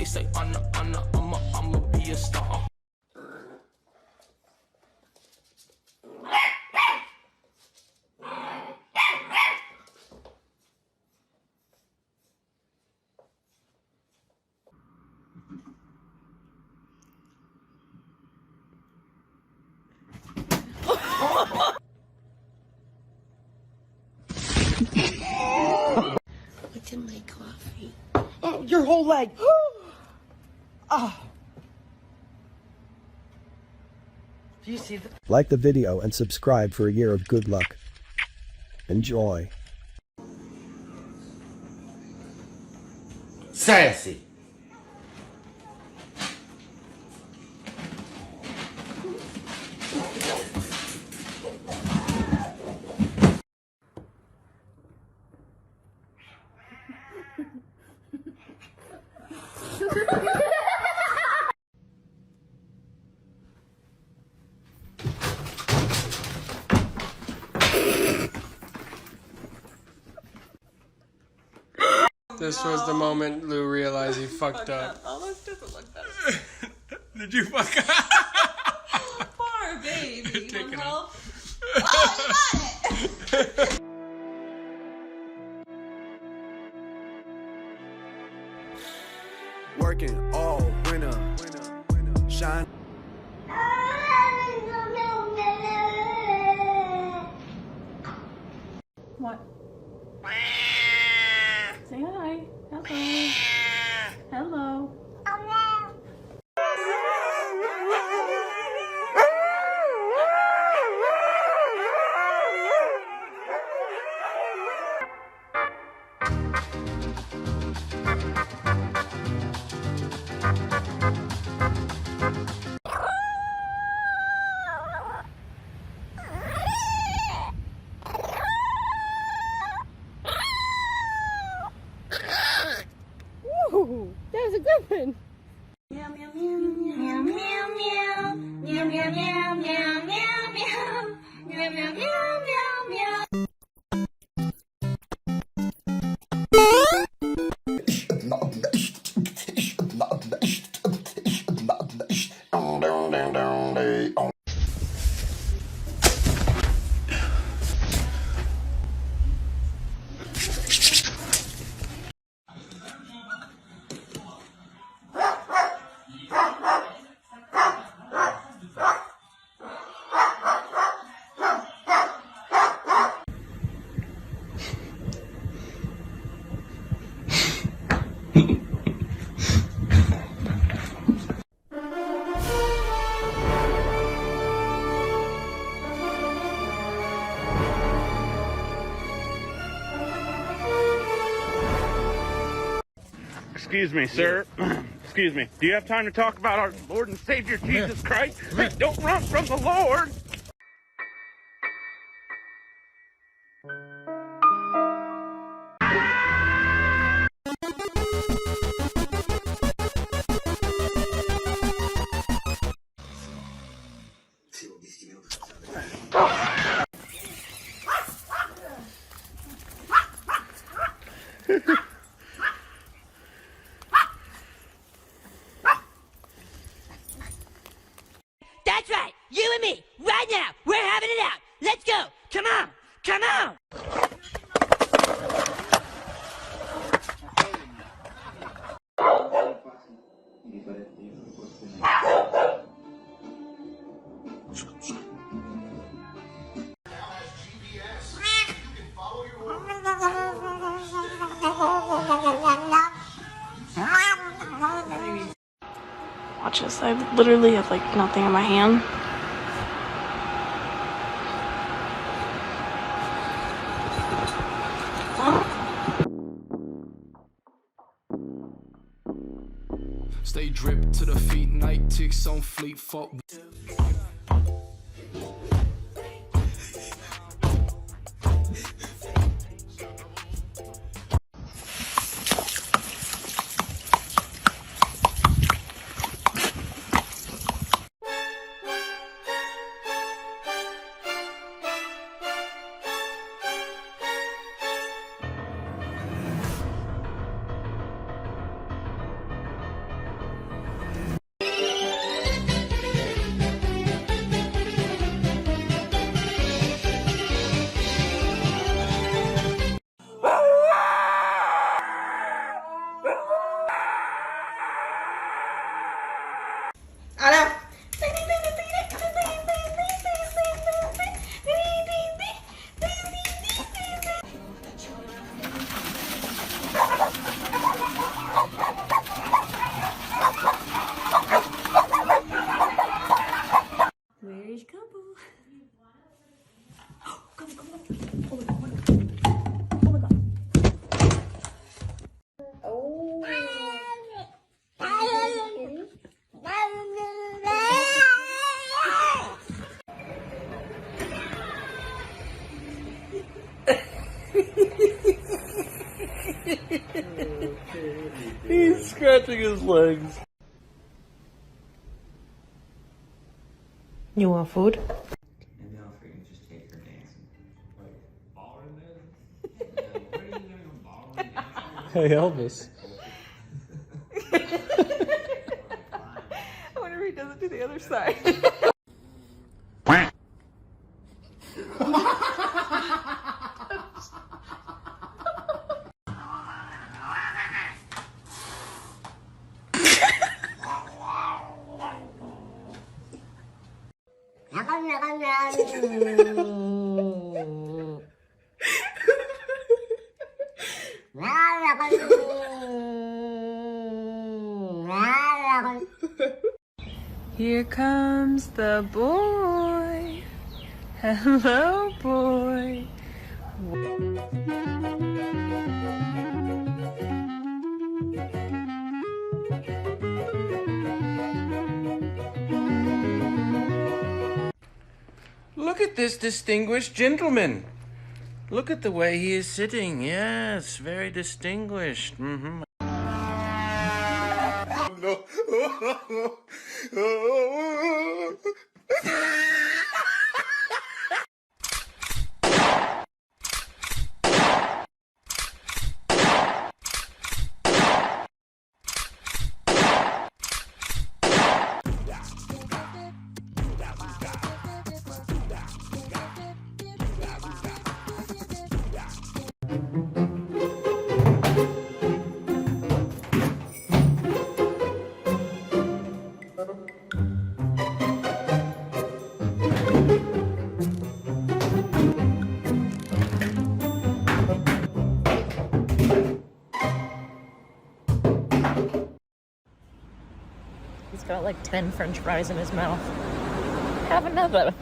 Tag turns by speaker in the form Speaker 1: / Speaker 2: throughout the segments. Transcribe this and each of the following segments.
Speaker 1: They say, I'ma be a star.
Speaker 2: What's in my coffee?
Speaker 3: Oh, your whole leg. Oh. Do you see the...
Speaker 4: Like the video and subscribe for a year of good luck. Enjoy.
Speaker 5: Sassy.
Speaker 6: This was the moment Lou realized he fucked up.
Speaker 7: Oh, this doesn't look better.
Speaker 6: Did you fuck up?
Speaker 7: Poor baby. You want help?
Speaker 8: Working all winter, shine.
Speaker 7: What? Say hi. Hello. Hello.
Speaker 2: Ooh, that was a good one.
Speaker 7: Meow meow meow meow meow meow meow meow meow meow meow meow meow meow meow meow meow.
Speaker 9: Excuse me, sir. Excuse me. Do you have time to talk about our Lord and Savior Jesus Christ? Hey, don't run from the Lord!
Speaker 2: That's right. You and me, right now. We're having it out. Let's go. Come on. Come on.
Speaker 7: Watch this. I literally have like nothing in my hand.
Speaker 1: Stay dripped to the feet, night ticks on fleet, fuck.
Speaker 5: He's scratching his legs.
Speaker 3: You want food?
Speaker 10: Maybe I'll freaking just take her dancing. Like, ballroom dancing? Yeah, what are you doing on ballroom dancing?
Speaker 5: Hey, Elvis.
Speaker 3: I wonder if he does it to the other side. Here comes the boy. Hello, boy.
Speaker 5: Look at this distinguished gentleman. Look at the way he is sitting. Yes, very distinguished. Mm-hmm.
Speaker 8: No.
Speaker 3: He's got like 10 French fries in his mouth. Have another.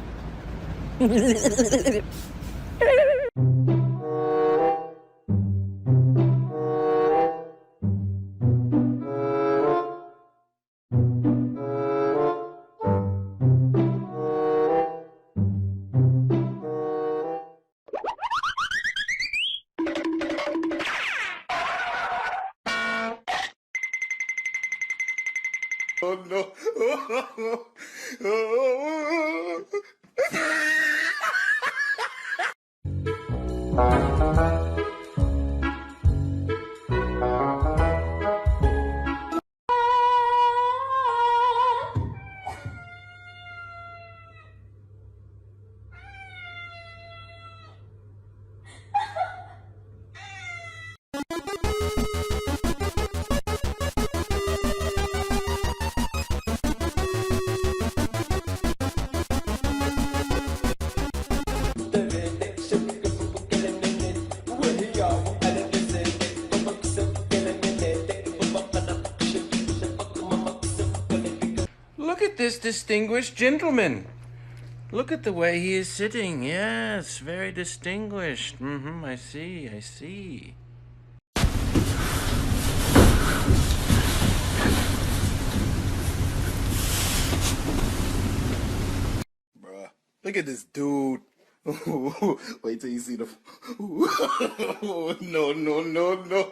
Speaker 8: Oh no.
Speaker 5: Look at this distinguished gentleman. Look at the way he is sitting. Yes, very distinguished. Mm-hmm. I see. I see.
Speaker 8: Bruh, look at this dude. Wait till you see the. No, no, no, no.